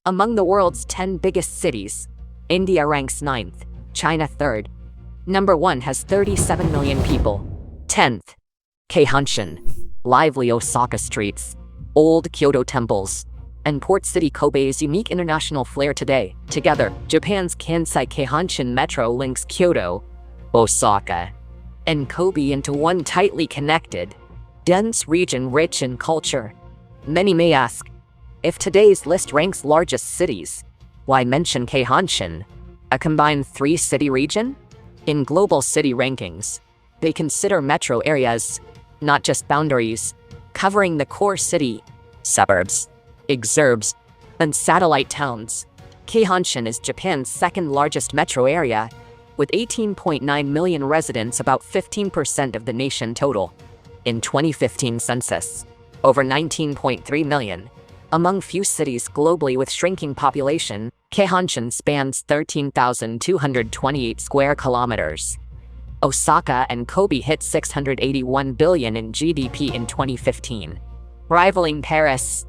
Among the world's 10 biggest cities, India ranks 9th, China 3rd. Number 1 has 37 million people. 10th, Keihanshin, lively Osaka streets, old Kyoto temples, and port city Kobe's unique international flair today. Together, Japan's Kansai Keihanshin Metro links Kyoto, Osaka, and Kobe into one tightly connected, dense region rich in culture. Many may ask, if today's list ranks largest cities, why mention Keihanshin, a combined 3-city region? In global city rankings, they consider metro areas, not just boundaries, covering the core city, suburbs, exurbs, and satellite towns. Keihanshin is Japan's second largest metro area, with 18.9 million residents, about 15% of the nation total. In 2015 census, over 19.3 million. Among few cities globally with shrinking population, Keihanshin spans 13,228 square kilometers. Osaka and Kobe hit 681 billion in GDP in 2015, rivaling Paris,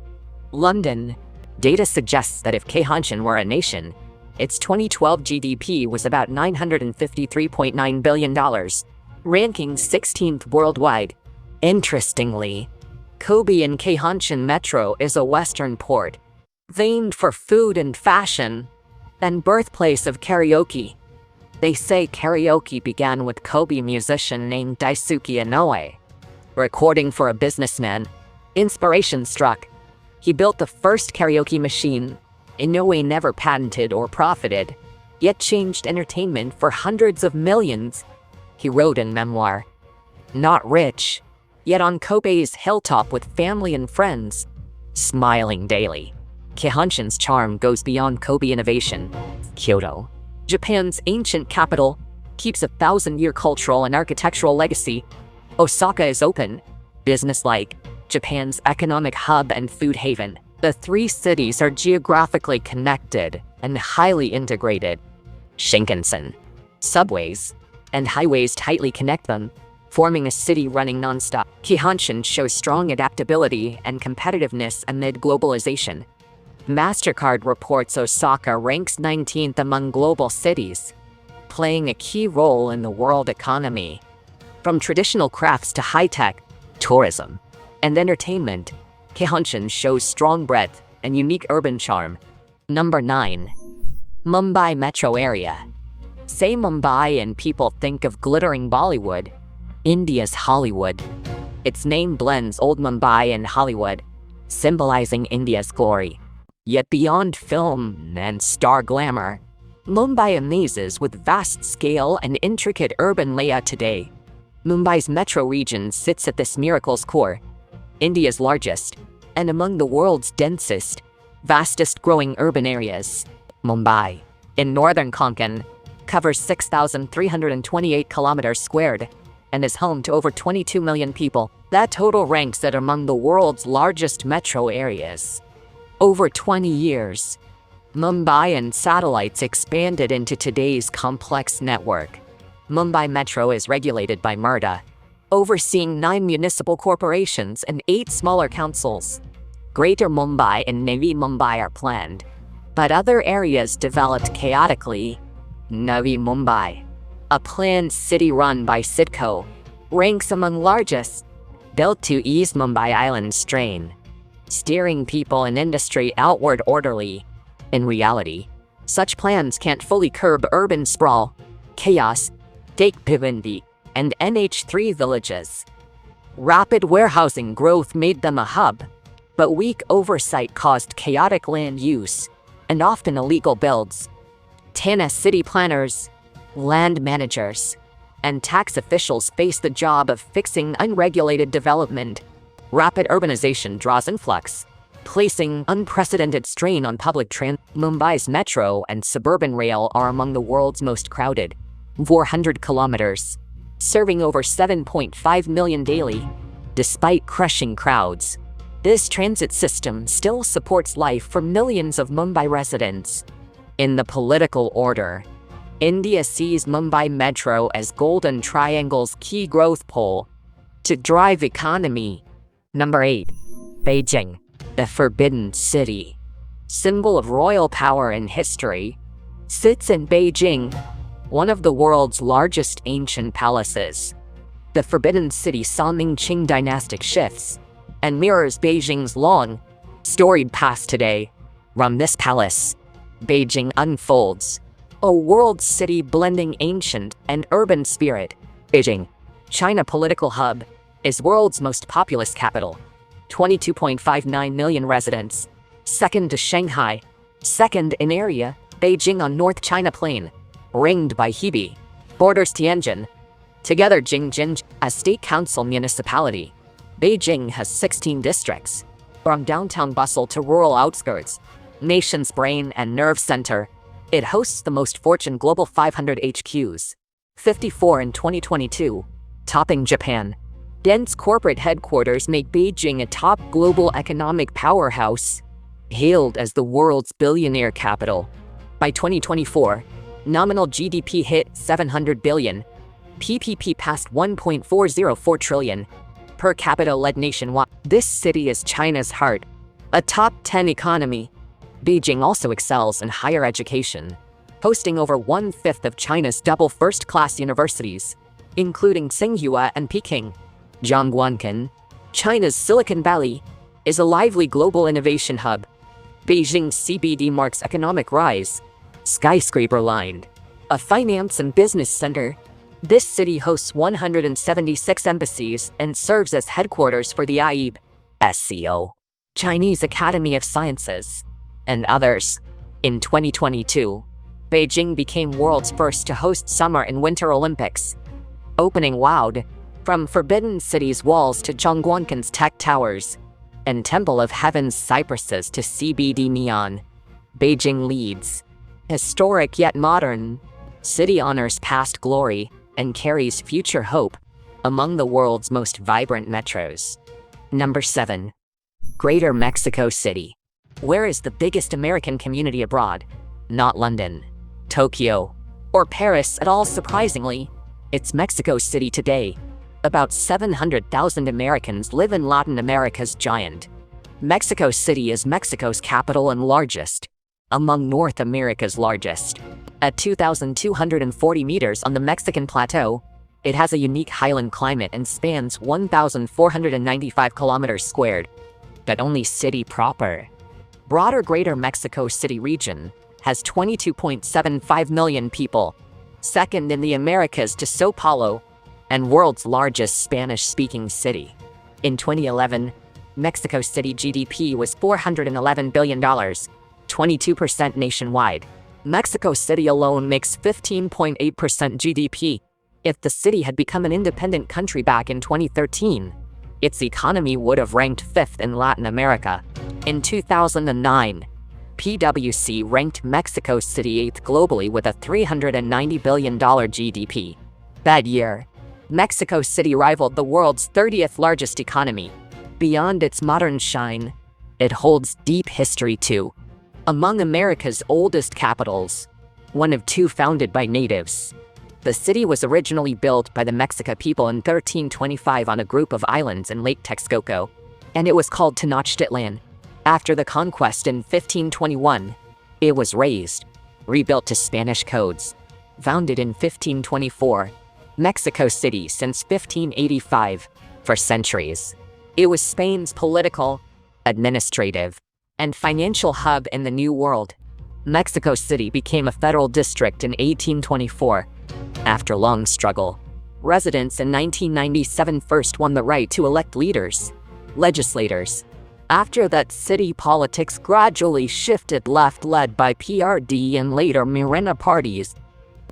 London. Data suggests that if Keihanshin were a nation, its 2012 GDP was about $953.9 billion, ranking 16th worldwide. Interestingly, Kobe and Keihanshin Metro is a western port, famed for food and fashion, and birthplace of karaoke. They say karaoke began with Kobe musician named Daisuke Inoue. Recording for a businessman, inspiration struck. He built the first karaoke machine. Inoue never patented or profited, yet changed entertainment for hundreds of millions. He wrote in memoir, "Not rich, yet on Kobe's hilltop with family and friends, smiling daily." Keihanshin's charm goes beyond Kobe innovation. Kyoto, Japan's ancient capital, keeps a 1,000-year cultural and architectural legacy. Osaka is open, business-like, Japan's economic hub and food haven. The 3 cities are geographically connected and highly integrated. Shinkansen, subways, and highways tightly connect them, forming a city running nonstop. Keihanshin shows strong adaptability and competitiveness amid globalization. MasterCard reports Osaka ranks 19th among global cities, playing a key role in the world economy. From traditional crafts to high-tech, tourism, and entertainment, Keihanshin shows strong breadth and unique urban charm. Number 9. Mumbai Metro Area. Say Mumbai and people think of glittering Bollywood, India's Hollywood. Its name blends old Mumbai and Hollywood, symbolizing India's glory. Yet beyond film and star glamour, Mumbai amazes with vast scale and intricate urban layout today. Mumbai's metro region sits at this miracle's core, India's largest, and among the world's densest, vastest growing urban areas. Mumbai, in northern Konkan, covers 6,328 kilometers squared, and is home to over 22 million people. That total ranks it among the world's largest metro areas. Over 20 years, Mumbai and satellites expanded into today's complex network. Mumbai Metro is regulated by MIRDA, overseeing 9 municipal corporations and 8 smaller councils. Greater Mumbai and Navi Mumbai are planned, but other areas developed chaotically. Navi Mumbai, a planned city run by Sidco, ranks among largest, built to ease Mumbai Island's strain, steering people and industry outward orderly. In reality, such plans can't fully curb urban sprawl, chaos, take Bhiwandi, and NH3 villages. Rapid warehousing growth made them a hub, but weak oversight caused chaotic land use and often illegal builds. Thane city planners, land managers, and tax officials face the job of fixing unregulated development. Rapid urbanization draws influx, placing unprecedented strain on public transit. Mumbai's metro and suburban rail are among the world's most crowded, 400 kilometers, serving over 7.5 million daily. Despite crushing crowds, this transit system still supports life for millions of Mumbai residents. In the political order, India sees Mumbai Metro as Golden Triangle's key growth pole to drive economy. Number 8. Beijing, the Forbidden City. symbol of royal power and history, sits in Beijing, one of the world's largest ancient palaces. The Forbidden City saw Ming-Qing dynastic shifts and mirrors Beijing's long, storied past today. From this palace, Beijing unfolds, a world city blending ancient and urban spirit. Beijing, China political hub, is world's most populous capital, 22.59 million residents, second to Shanghai, second in area, Beijing on North China Plain, ringed by Hebei, borders Tianjin. Together Jingjin, as state council municipality, Beijing has 16 districts. From downtown bustle to rural outskirts, nation's brain and nerve center, it hosts the most Fortune Global 500 HQs, 54 in 2022, topping Japan. Dense corporate headquarters make Beijing a top global economic powerhouse, hailed as the world's billionaire capital. By 2024, nominal GDP hit 700 billion, PPP passed 1.404 trillion, per capita led nationwide. This city is China's heart, a top 10 economy. Beijing also excels in higher education, hosting over 1/5 of China's double first-class universities, including Tsinghua and Peking. Zhongguancun, China's Silicon Valley, is a lively global innovation hub. Beijing's CBD marks economic rise, skyscraper-lined, a finance and business center. This city hosts 176 embassies and serves as headquarters for the IEB, SCO, Chinese Academy of Sciences, and others. In 2022, Beijing became world's first to host Summer and Winter Olympics. Opening wowed, from Forbidden City's walls to Zhongguancun's tech towers, and Temple of Heaven's cypresses to CBD neon, Beijing leads. Historic yet modern, city honors past glory and carries future hope among the world's most vibrant metros. Number 7. Greater Mexico City. Where is the biggest American community abroad? Not London, Tokyo, or Paris at all surprisingly. It's Mexico City today. About 700,000 Americans live in Latin America's giant. Mexico City is Mexico's capital and largest, among North America's largest. At 2,240 meters on the Mexican plateau, it has a unique highland climate and spans 1,495 kilometers squared. But only city proper. Broader Greater Mexico City region has 22.75 million people, second in the Americas to São Paulo, and world's largest Spanish-speaking city. In 2011, Mexico City GDP was $411 billion, 22% nationwide. Mexico City alone makes 15.8% GDP. If the city had become an independent country back in 2013, its economy would have ranked 5th in Latin America. In 2009, PwC ranked Mexico City 8th globally with a $390 billion GDP. That year, Mexico City rivaled the world's 30th largest economy. Beyond its modern shine, it holds deep history too. Among America's oldest capitals, one of 2 founded by natives. The city was originally built by the Mexica people in 1325 on a group of islands in Lake Texcoco, and it was called Tenochtitlan. After the conquest in 1521, it was razed, rebuilt to Spanish codes. Founded in 1524, Mexico City since 1585, for centuries. It was Spain's political, administrative, and financial hub in the New World. Mexico City became a federal district in 1824. After long struggle, residents in 1997 first won the right to elect leaders, legislators. After that, city politics gradually shifted left, led by PRD and later Morena parties.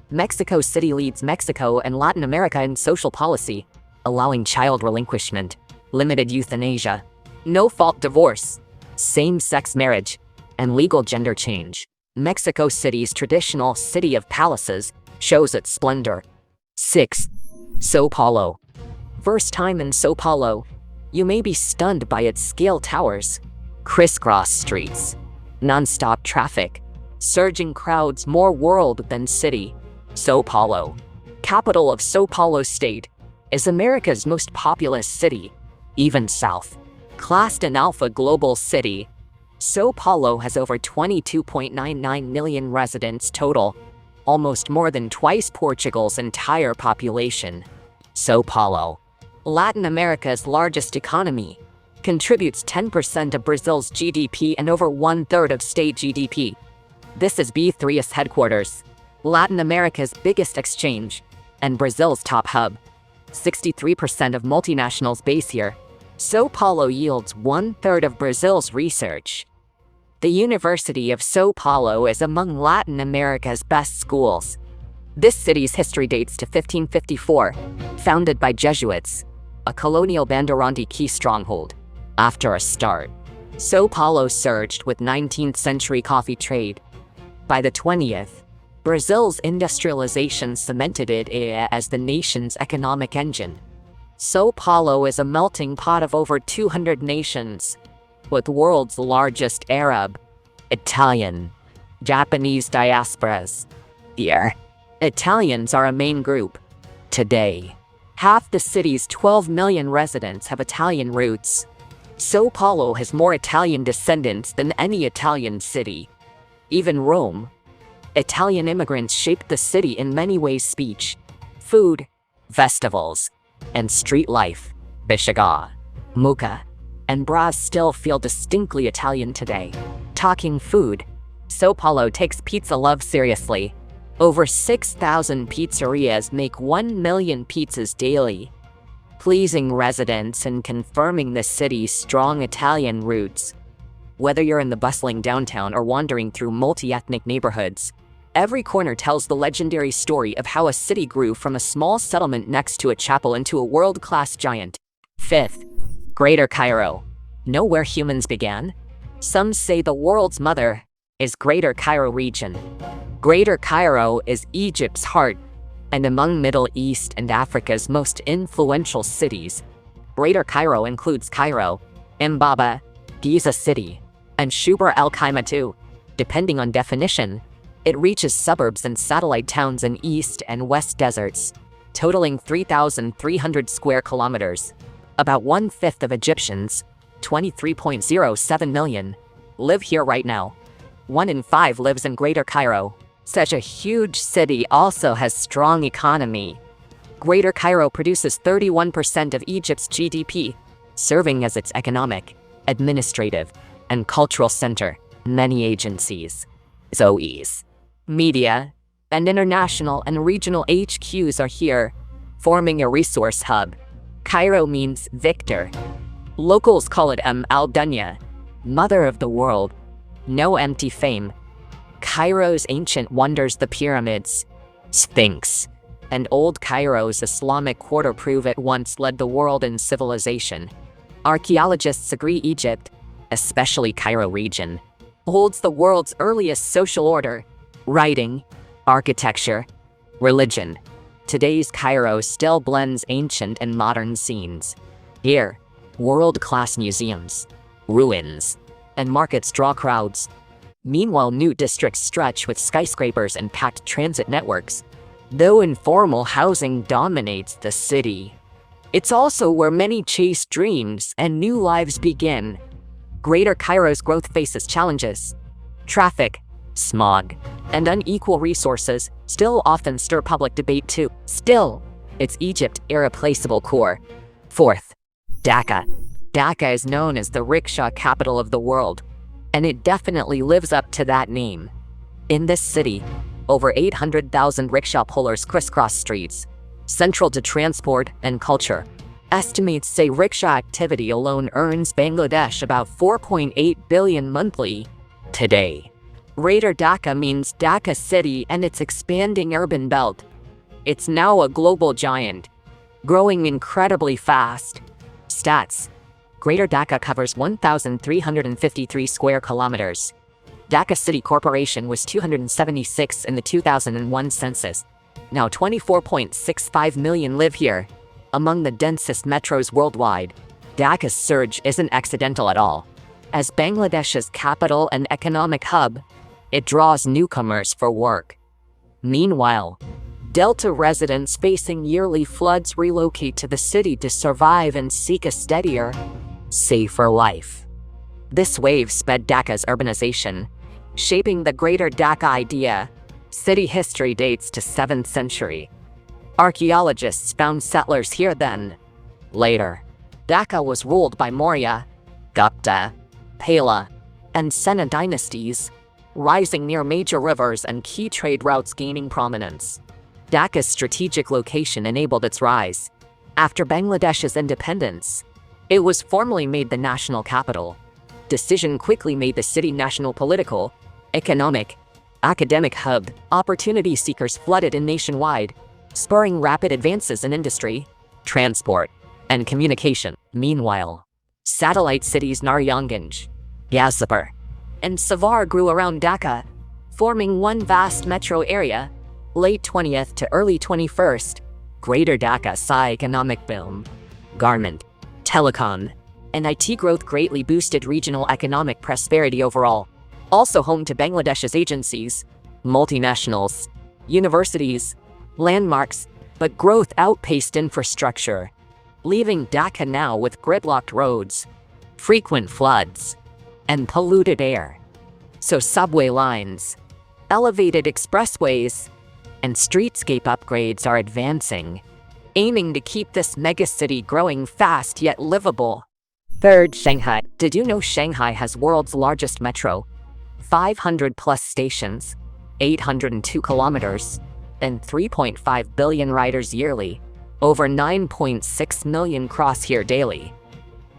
Mexico City leads Mexico and Latin America in social policy, allowing child relinquishment, limited euthanasia, no-fault divorce, same-sex marriage, and legal gender change. Mexico City's traditional city of palaces shows its splendor. 6. São Paulo. First time in São Paulo, you may be stunned by its scale towers, crisscross streets, non-stop traffic, surging crowds, more world than city. São Paulo, capital of São Paulo State, is America's most populous city, even south. Classed an Alpha Global City, São Paulo has over 22.99 million residents total, almost more than twice Portugal's entire population. São Paulo, Latin America's largest economy, contributes 10% of Brazil's GDP and over one-third of state GDP. This is B3's headquarters, Latin America's biggest exchange, and Brazil's top hub. 63% of multinationals base here. São Paulo yields one-third of Brazil's research. The University of São Paulo is among Latin America's best schools. This city's history dates to 1554, founded by Jesuits, a colonial Bandeirante key stronghold. After a start, São Paulo surged with 19th-century coffee trade. By the 20th, Brazil's industrialization cemented it as the nation's economic engine. São Paulo is a melting pot of over 200 nations, with the world's largest Arab, Italian, Japanese diasporas. Here, Italians are a main group. Today, half the city's 12 million residents have Italian roots. São Paulo has more Italian descendants than any Italian city. Even Rome. Italian immigrants shaped the city in many ways: speech, food, festivals, and street life. Beijing, Mocha, and Bras still feel distinctly Italian today. Talking food, São Paulo takes pizza love seriously. Over 6,000 pizzerias make 1 million pizzas daily, pleasing residents and confirming the city's strong Italian roots. Whether you're in the bustling downtown or wandering through multi-ethnic neighborhoods, every corner tells the legendary story of how a city grew from a small settlement next to a chapel into a world-class giant. 5th, Greater Cairo. Know where humans began? Some say the world's mother is Greater Cairo region. Greater Cairo is Egypt's heart, and among Middle East and Africa's most influential cities. Greater Cairo includes Cairo, Mbaba, Giza City, and Shubra el-Khaimah too. Depending on definition, it reaches suburbs and satellite towns in east and west deserts, totaling 3,300 square kilometers. About 1/5 of Egyptians, 23.07 million, live here right now. 1 in 5 lives in Greater Cairo. Such a huge city also has strong economy. Greater Cairo produces 31% of Egypt's GDP, serving as its economic, administrative, and cultural center. Many agencies, OEs, media, and international and regional HQs are here, forming a resource hub. Cairo means victor. Locals call it al-Dunya, mother of the world. No empty fame. Cairo's ancient wonders, the pyramids, Sphinx, and Old Cairo's Islamic quarter prove it once led the world in civilization. Archaeologists agree Egypt, especially Cairo region, holds the world's earliest social order, writing, architecture, religion. Today's Cairo still blends ancient and modern scenes. Here, world-class museums, ruins, and markets draw crowds. Meanwhile, new districts stretch with skyscrapers and packed transit networks. Though informal housing dominates the city, it's also where many chase dreams and new lives begin. Greater Cairo's growth faces challenges. Traffic, smog, and unequal resources still often stir public debate too. Still, it's Egypt's irreplaceable core. 4th, Dhaka. Dhaka is known as the rickshaw capital of the world, and it definitely lives up to that name. In this city, over 800,000 rickshaw pullers crisscross streets, central to transport and culture. Estimates say rickshaw activity alone earns Bangladesh about 4.8 billion monthly. Today, Greater Dhaka means Dhaka City and its expanding urban belt. It's now a global giant, growing incredibly fast. Stats: Greater Dhaka covers 1,353 square kilometers. Dhaka City Corporation was 276 in the 2001 census. Now 24.65 million live here, among the densest metros worldwide. Dhaka's surge isn't accidental at all. As Bangladesh's capital and economic hub, it draws newcomers for work. Meanwhile, Delta residents facing yearly floods relocate to the city to survive and seek a steadier, safer life. This wave sped Dhaka's urbanization, shaping the Greater Dhaka idea. City history dates to 7th century. Archaeologists found settlers here then. Later, Dhaka was ruled by Maurya, Gupta, Pala, and Sena dynasties, rising near major rivers and key trade routes gaining prominence. Dhaka's strategic location enabled its rise. After Bangladesh's independence, it was formally made the national capital. Decision quickly made the city national political, economic, academic hub. Opportunity seekers flooded in nationwide, spurring rapid advances in industry, transport, and communication. Meanwhile, satellite cities Naryanganj, Yazapur, and Savar grew around Dhaka, forming one vast metro area. Late 20th to early 21st, Greater Dhaka saw economic boom. Garment, telecom, and IT growth greatly boosted regional economic prosperity overall. Also home to Bangladesh's agencies, multinationals, universities, landmarks, but growth outpaced infrastructure, leaving Dhaka now with gridlocked roads, frequent floods, and polluted air. So subway lines, elevated expressways, and streetscape upgrades are advancing, aiming to keep this megacity growing fast yet livable. Third, Shanghai. Did you know Shanghai has world's largest metro? 500 plus stations, 802 kilometers, and 3.5 billion riders yearly. Over 9.6 million cross here daily.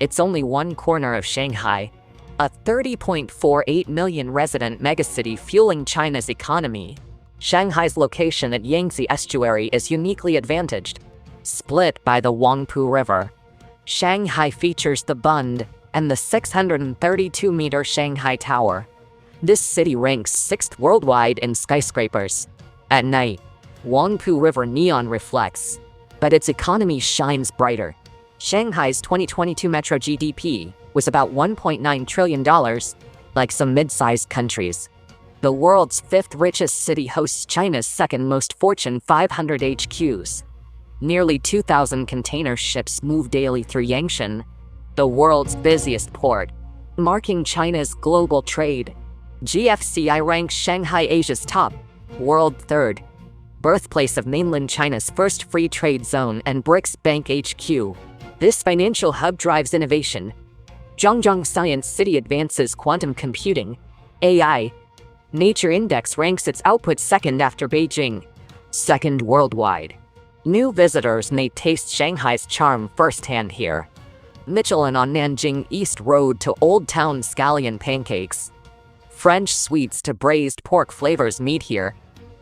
It's only one corner of Shanghai, a 30.48 million resident megacity fueling China's economy. Shanghai's location at Yangtze Estuary is uniquely advantaged. Split by the Huangpu River, Shanghai features the Bund and the 632-meter Shanghai Tower. This city ranks 6th worldwide in skyscrapers. At night, Huangpu River neon reflects, but its economy shines brighter. Shanghai's 2022 metro GDP was about $1.9 trillion, like some mid-sized countries. The world's 5th richest city hosts China's 2nd most Fortune 500 HQs. Nearly 2,000 container ships move daily through Yangshan, the world's busiest port, marking China's global trade. GFCI ranks Shanghai Asia's top, world 3rd, birthplace of mainland China's first free trade zone and BRICS Bank HQ. This financial hub drives innovation. Zhangjiang Science City advances quantum computing, AI. Nature Index ranks its output 2nd after Beijing, 2nd worldwide. New visitors may taste Shanghai's charm firsthand here. Michelin on Nanjing East Road to Old Town scallion pancakes. French sweets to braised pork flavors meet here.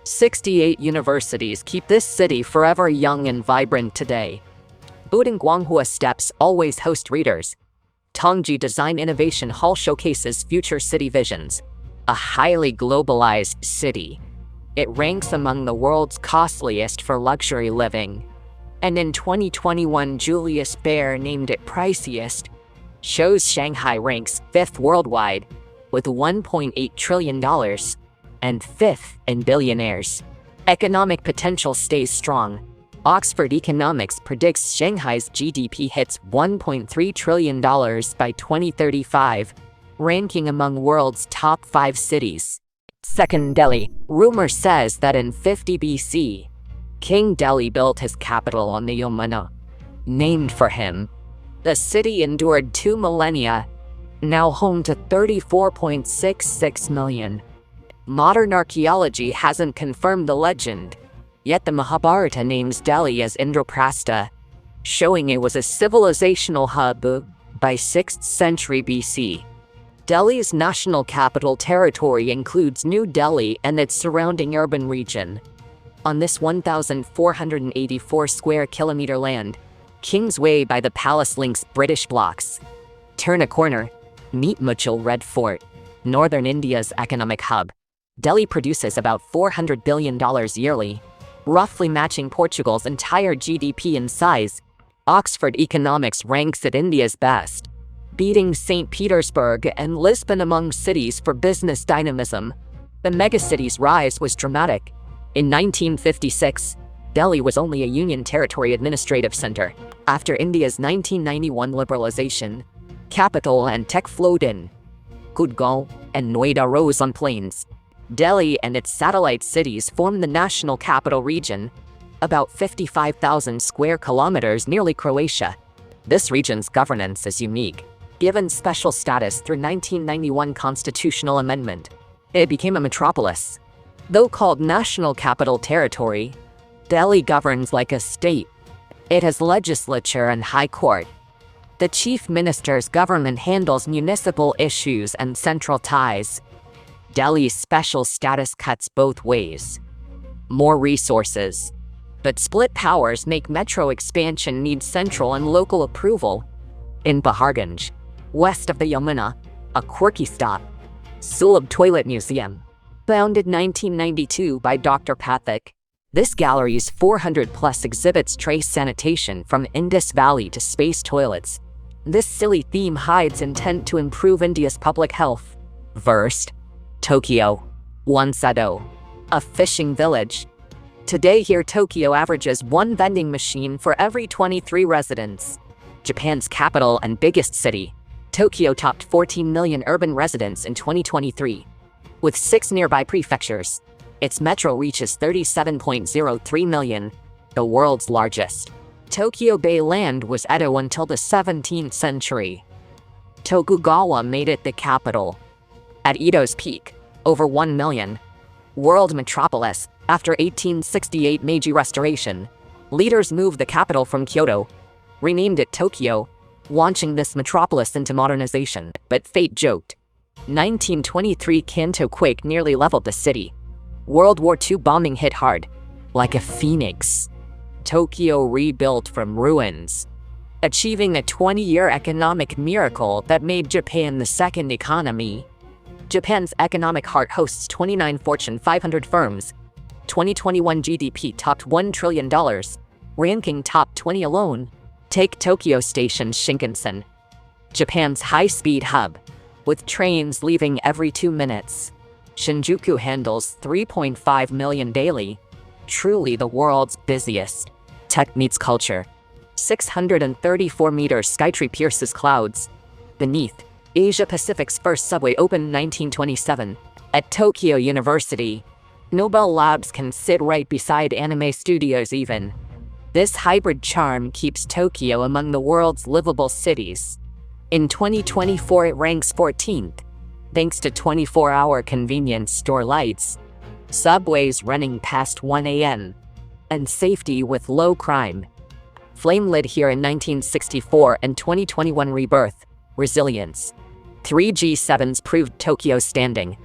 68 universities keep this city forever young and vibrant today. Buding Guanghua Steps always host readers. Tongji Design Innovation Hall showcases future city visions. A highly globalized city. It ranks among the world's costliest for luxury living. And in 2021, Julius Baer named it priciest. Shows Shanghai ranks 5th worldwide, with $1.8 trillion, and 5th in billionaires. Economic potential stays strong. Oxford Economics predicts Shanghai's GDP hits $1.3 trillion by 2035, ranking among world's top 5 cities. 2nd, Delhi. Rumor says that in 50 BC, King Delhi built his capital on the Yamuna. Named for him, the city endured 2 millennia, now home to 34.66 million. Modern archaeology hasn't confirmed the legend, yet the Mahabharata names Delhi as Indraprastha, showing it was a civilizational hub by 6th century BC. Delhi's national capital territory includes New Delhi and its surrounding urban region. On this 1,484 square kilometer land, Kingsway by the Palace links British blocks. Turn a corner, meet Muchal Red Fort, northern India's economic hub. Delhi produces about $400 billion yearly, roughly matching Portugal's entire GDP in size. Oxford Economics ranks it India's best, beating St. Petersburg and Lisbon among cities for business dynamism. The megacity's rise was dramatic. In 1956, Delhi was only a Union Territory administrative center. After India's 1991 liberalization, capital and tech flowed in. Gurgaon and Noida rose on plains. Delhi and its satellite cities form the national capital region, about 55,000 square kilometers, nearly Croatia. This region's governance is unique. Given special status through 1991 constitutional amendment, it became a metropolis. Though called National Capital Territory, Delhi governs like a state. It has legislature and high court. The chief minister's government handles municipal issues and central ties. Delhi's special status cuts both ways. More resources. But split powers make metro expansion need central and local approval. In Beijing, west of the Yamuna, a quirky stop, Sulab Toilet Museum. Founded 1992 by Dr. Pathak, this gallery's 400-plus exhibits trace sanitation from Indus Valley to space toilets. This silly theme hides intent to improve India's public health. First, Tokyo. Wonsedo, a fishing village. Today here Tokyo averages one vending machine for every 23 residents. Japan's capital and biggest city, Tokyo topped 14 million urban residents in 2023. With 6 nearby prefectures, its metro reaches 37.03 million, the world's largest. Tokyo Bay land was Edo until the 17th century. Tokugawa made it the capital. At Edo's peak, over 1 million. World metropolis, after 1868 Meiji Restoration, leaders moved the capital from Kyoto, renamed it Tokyo, launching this metropolis into modernization. But fate joked. 1923 Kanto quake nearly leveled the city. World War II bombing hit hard, like a phoenix. Tokyo rebuilt from ruins, achieving a 20-year economic miracle that made Japan the second economy. Japan's economic heart hosts 29 Fortune 500 firms. 2021 GDP topped $1 trillion, ranking top 20 alone. Take Tokyo Station Shinkansen, Japan's high-speed hub, with trains leaving every 2 minutes. Shinjuku handles 3.5 million daily, truly the world's busiest. Tech meets culture. 634 meters Skytree pierces clouds. Beneath, Asia Pacific's first subway opened 1927. At Tokyo University, Nobel Labs can sit right beside anime studios even. This hybrid charm keeps Tokyo among the world's livable cities. In 2024 it ranks 14th, thanks to 24-hour convenience store lights, subways running past 1 a.m., and safety with low crime. Flame lit here in 1964 and 2021 rebirth, resilience. 3 G7s proved Tokyo's standing.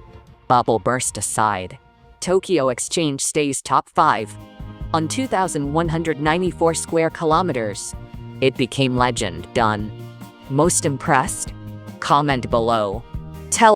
Bubble burst aside. Tokyo Exchange stays top 5. On 2,194 square kilometers, it became legend. Done. Most impressed? Comment below. Tell